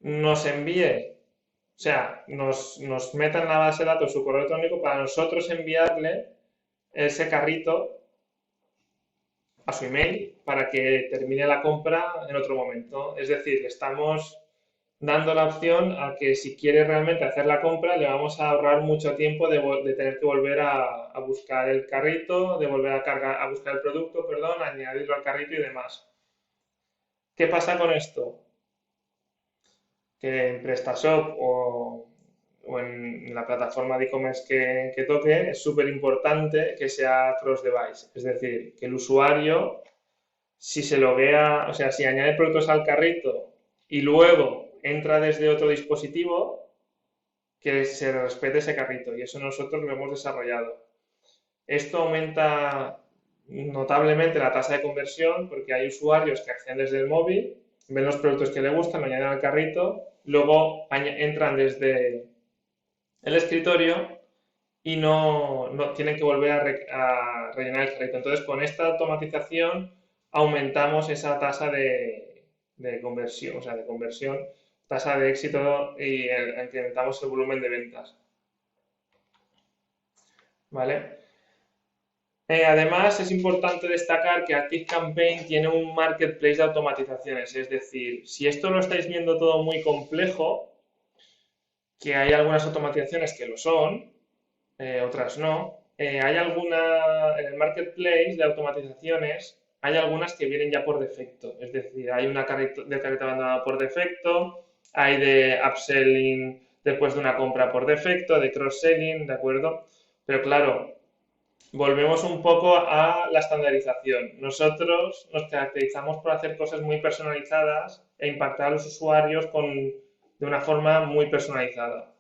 Nos envíe, o sea, nos meta en la base de datos su correo electrónico para nosotros enviarle ese carrito a su email para que termine la compra en otro momento. Es decir, le estamos dando la opción a que si quiere realmente hacer la compra, le vamos a ahorrar mucho tiempo de tener que volver a buscar el carrito, de volver a buscar el producto, perdón, añadirlo al carrito y demás. ¿Qué pasa con esto? Que en PrestaShop o en la plataforma de e-commerce que toque, es súper importante que sea cross-device. Es decir, que el usuario, si se loguea, o sea, si añade productos al carrito y luego entra desde otro dispositivo, que se respete ese carrito. Y eso nosotros lo hemos desarrollado. Esto aumenta notablemente la tasa de conversión porque hay usuarios que acceden desde el móvil, ven los productos que les gustan, lo añaden al carrito, luego entran desde el escritorio y no tienen que volver a rellenar el carrito. Entonces, con esta automatización aumentamos esa tasa de conversión, o sea, de conversión, tasa de éxito y incrementamos el volumen de ventas. ¿Vale? Además, es importante destacar que ActiveCampaign tiene un marketplace de automatizaciones, es decir, si esto lo estáis viendo todo muy complejo, que hay algunas automatizaciones que lo son, otras no, en el marketplace de automatizaciones, hay algunas que vienen ya por defecto, es decir, hay una de carrito abandonado por defecto, hay de upselling después de una compra por defecto, de cross-selling, ¿de acuerdo? Pero claro, volvemos un poco a la estandarización. Nosotros nos caracterizamos por hacer cosas muy personalizadas e impactar a los usuarios de una forma muy personalizada,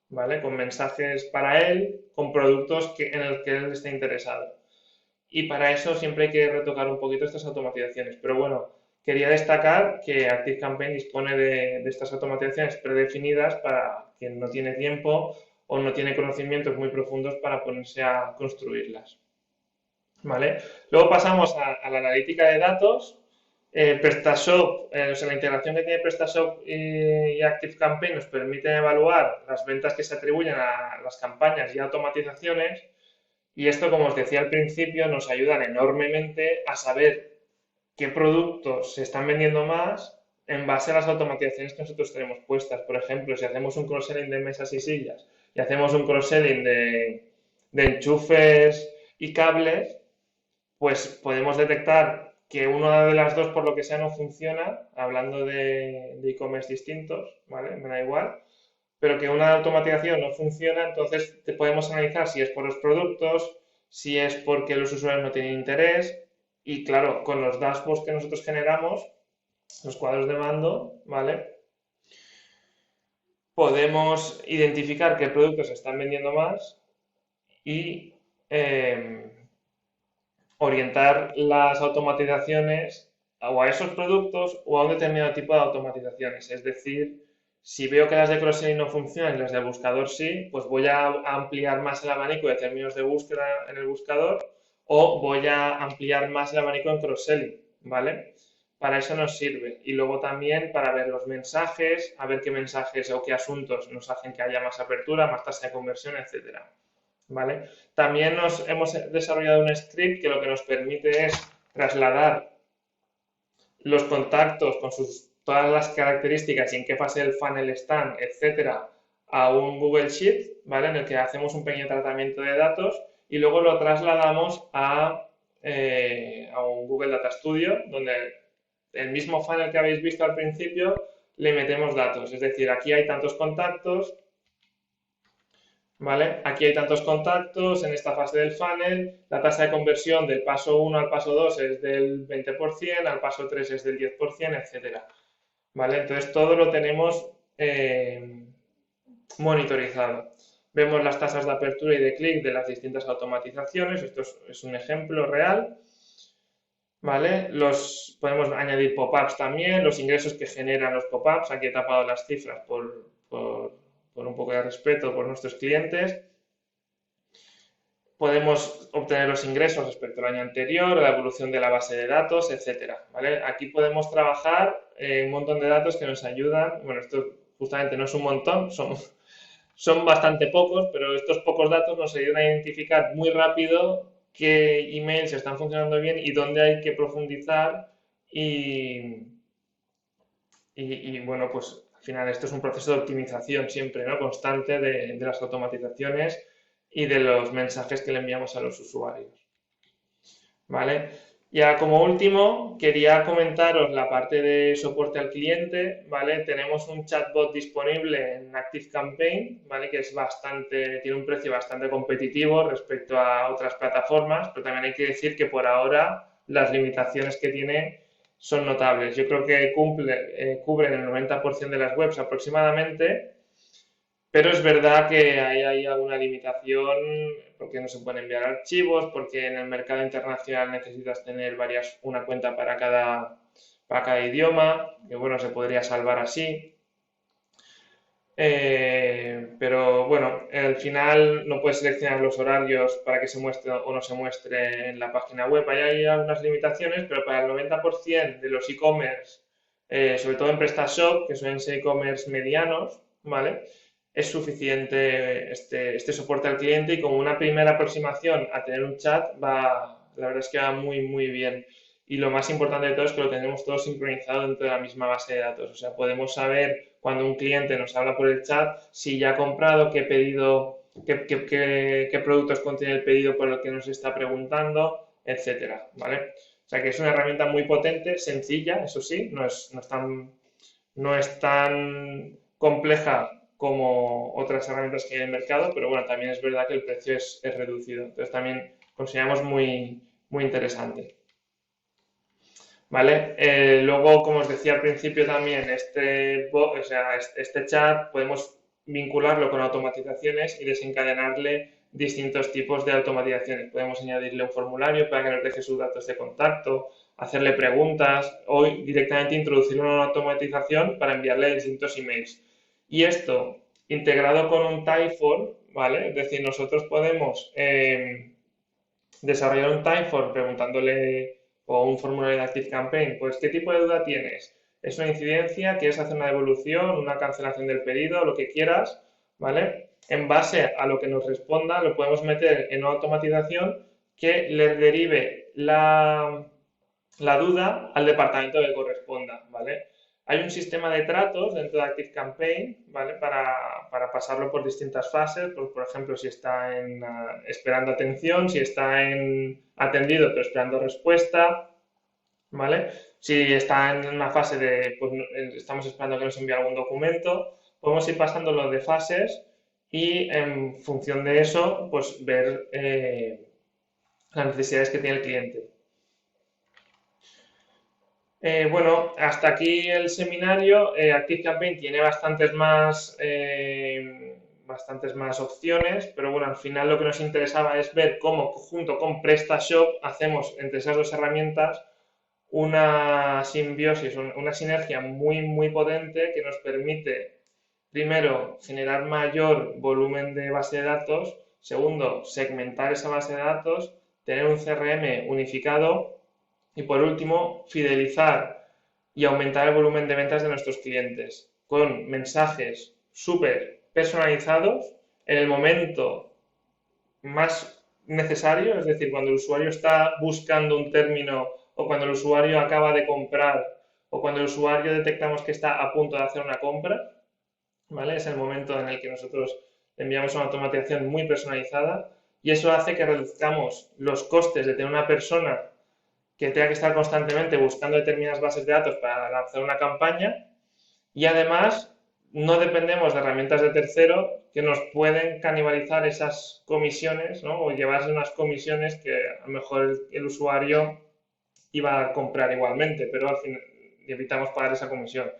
¿vale? Con mensajes para él, con productos en los que él esté interesado. Y para eso siempre hay que retocar un poquito estas automatizaciones. Pero bueno, quería destacar que ActiveCampaign dispone de estas automatizaciones predefinidas para quien no tiene tiempo o no tiene conocimientos muy profundos para ponerse a construirlas. ¿Vale? Luego pasamos a la analítica de datos. PrestaShop, o sea, la integración que tiene PrestaShop y ActiveCampaign nos permite evaluar las ventas que se atribuyen a las campañas y automatizaciones. Y esto, como os decía al principio, nos ayudan enormemente a saber qué productos se están vendiendo más en base a las automatizaciones que nosotros tenemos puestas. Por ejemplo, si hacemos un cross-selling de mesas y sillas y hacemos un cross-selling de enchufes y cables, pues podemos detectar que una de las dos, por lo que sea, no funciona, hablando de e-commerce distintos, ¿vale? Me da igual, pero que una automatización no funciona, entonces podemos analizar si es por los productos, si es porque los usuarios no tienen interés, y claro, con los dashboards que nosotros generamos, los cuadros de mando, ¿vale? Podemos identificar qué productos se están vendiendo más y orientar las automatizaciones o a esos productos o a un determinado tipo de automatizaciones. Es decir, si veo que las de cross-selling no funcionan y las del buscador sí, pues voy a ampliar más el abanico de términos de búsqueda en el buscador o voy a ampliar más el abanico en cross-selling, ¿vale? Para eso nos sirve. Y luego también para ver los mensajes, a ver qué mensajes o qué asuntos nos hacen que haya más apertura, más tasa de conversión, etcétera. ¿vale? También nos hemos desarrollado un script que lo que nos permite es trasladar los contactos con todas las características y en qué fase del funnel están, etcétera, a un Google Sheet, ¿vale? En el que hacemos un pequeño tratamiento de datos y luego lo trasladamos a un Google Data Studio, donde el mismo funnel que habéis visto al principio le metemos datos. Es decir, aquí hay tantos contactos, ¿vale? Aquí hay tantos contactos en esta fase del funnel, la tasa de conversión del paso 1 al paso 2 es del 20%, al paso 3 es del 10%, etcétera. ¿Vale? Entonces todo lo tenemos monitorizado. Vemos las tasas de apertura y de clic de las distintas automatizaciones, esto es un ejemplo real. ¿Vale? Podemos añadir pop-ups también, los ingresos que generan los pop-ups, aquí he tapado las cifras por un poco de respeto por nuestros clientes. Podemos obtener los ingresos respecto al año anterior, la evolución de la base de datos, etcétera, ¿vale? Aquí podemos trabajar un montón de datos que nos ayudan. Bueno, esto justamente no es un montón, son bastante pocos, pero estos pocos datos nos ayudan a identificar muy rápido qué emails están funcionando bien y dónde hay que profundizar bueno, pues al final esto es un proceso de optimización siempre, ¿no? Constante de las automatizaciones y de los mensajes que le enviamos a los usuarios. ¿Vale? Ya como último, quería comentaros la parte de soporte al cliente, ¿vale? Tenemos un chatbot disponible en ActiveCampaign, ¿vale? Que tiene un precio bastante competitivo respecto a otras plataformas, pero también hay que decir que por ahora las limitaciones que tiene son notables. Yo creo que cubren el 90% de las webs aproximadamente, pero es verdad que hay alguna limitación porque no se pueden enviar archivos, porque en el mercado internacional necesitas tener una cuenta para cada idioma, que bueno, se podría salvar así. Pero bueno, al final no puedes seleccionar los horarios para que se muestre o no se muestre en la página web. Ahí hay algunas limitaciones, pero para el 90% de los e-commerce, sobre todo en PrestaShop, que suelen ser e-commerce medianos, ¿vale? Es suficiente este soporte al cliente y como una primera aproximación a tener un chat, la verdad es que va muy, muy bien. Y lo más importante de todo es que lo tenemos todo sincronizado dentro de la misma base de datos. O sea, podemos saber cuando un cliente nos habla por el chat si ya ha comprado, qué pedido, qué productos contiene el pedido por el que nos está preguntando, etcétera, ¿vale? O sea que es una herramienta muy potente, sencilla, eso sí, no es tan compleja como otras herramientas que hay en el mercado, pero bueno, también es verdad que el precio es reducido. Entonces también consideramos muy, muy interesante. ¿Vale? Luego, como os decía al principio también, este chat podemos vincularlo con automatizaciones y desencadenarle distintos tipos de automatizaciones. Podemos añadirle un formulario para que nos deje sus datos de contacto, hacerle preguntas o directamente introducir una automatización para enviarle distintos emails. Y esto, integrado con un Typeform, ¿vale? Es decir, nosotros podemos desarrollar un Typeform preguntándole o un formulario de ActiveCampaign, pues ¿qué tipo de duda tienes? ¿Es una incidencia? ¿Quieres hacer una devolución? ¿Una cancelación del pedido? Lo que quieras, ¿vale? En base a lo que nos responda, lo podemos meter en una automatización que le derive la duda al departamento que corresponda, ¿vale? Hay un sistema de tratos dentro de ActiveCampaign, ¿vale? Para pasarlo por distintas fases, por ejemplo, si está esperando atención, si está en atendido pero esperando respuesta, ¿vale? Si está en una fase pues estamos esperando que nos envíe algún documento, podemos ir pasándolo de fases y en función de eso, pues ver las necesidades que tiene el cliente. Bueno, hasta aquí el seminario. ActiveCampaign tiene bastantes más opciones, pero bueno, al final lo que nos interesaba es ver cómo junto con PrestaShop hacemos entre esas dos herramientas una simbiosis, una sinergia muy, muy potente que nos permite, primero, generar mayor volumen de base de datos, segundo, segmentar esa base de datos, tener un CRM unificado y por último, fidelizar y aumentar el volumen de ventas de nuestros clientes con mensajes súper personalizados en el momento más necesario, es decir, cuando el usuario está buscando un término o cuando el usuario acaba de comprar o cuando el usuario detectamos que está a punto de hacer una compra, ¿vale? Es el momento en el que nosotros enviamos una automatización muy personalizada y eso hace que reduzcamos los costes de tener una persona que tenga que estar constantemente buscando determinadas bases de datos para lanzar una campaña y además no dependemos de herramientas de tercero que nos pueden canibalizar esas comisiones, ¿no? O llevarse unas comisiones que a lo mejor el usuario iba a comprar igualmente, pero al final evitamos pagar esa comisión.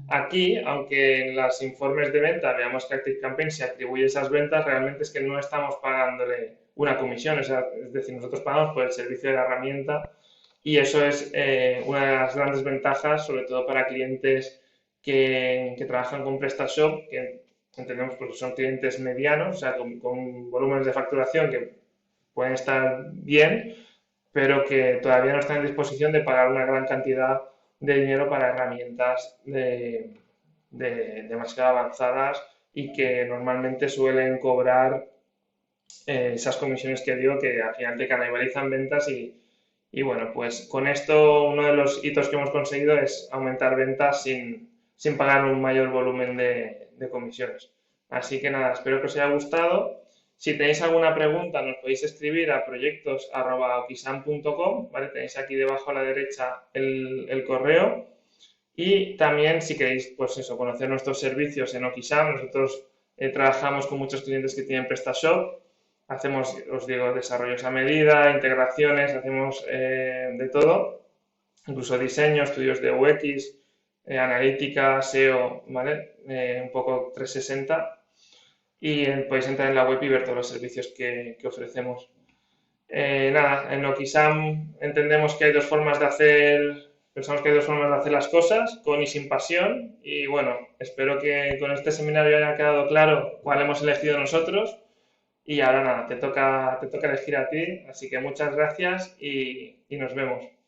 Aquí, aunque en los informes de venta veamos que ActiveCampaign se atribuye esas ventas, realmente es que no estamos pagándole una comisión, es decir, nosotros pagamos por el servicio de la herramienta y eso es una de las grandes ventajas, sobre todo para clientes que trabajan con PrestaShop, que entendemos que son clientes medianos, o sea, con volúmenes de facturación que pueden estar bien, pero que todavía no están en disposición de pagar una gran cantidad de dinero para herramientas demasiado avanzadas y que normalmente suelen cobrar esas comisiones que digo que al final te canibalizan ventas y bueno, pues con esto uno de los hitos que hemos conseguido es aumentar ventas sin pagar un mayor volumen de comisiones. Así que nada, espero que os haya gustado. Si tenéis alguna pregunta, nos podéis escribir a proyectos@okisam.com, ¿vale? Tenéis aquí debajo a la derecha el correo. Y también si queréis, pues eso, conocer nuestros servicios en Okisam, nosotros trabajamos con muchos clientes que tienen PrestaShop, hacemos, os digo, desarrollos a medida, integraciones, hacemos de todo, incluso diseño, estudios de UX, analítica, SEO, ¿vale? Un poco 360 y podéis entrar en la web y ver todos los servicios que ofrecemos. Nada, en Okisam entendemos que hay dos formas de hacer, pensamos que hay dos formas de hacer las cosas, con y sin pasión. Y bueno, espero que con este seminario haya quedado claro cuál hemos elegido nosotros. Y ahora nada, te toca elegir a ti. Así que muchas gracias y nos vemos.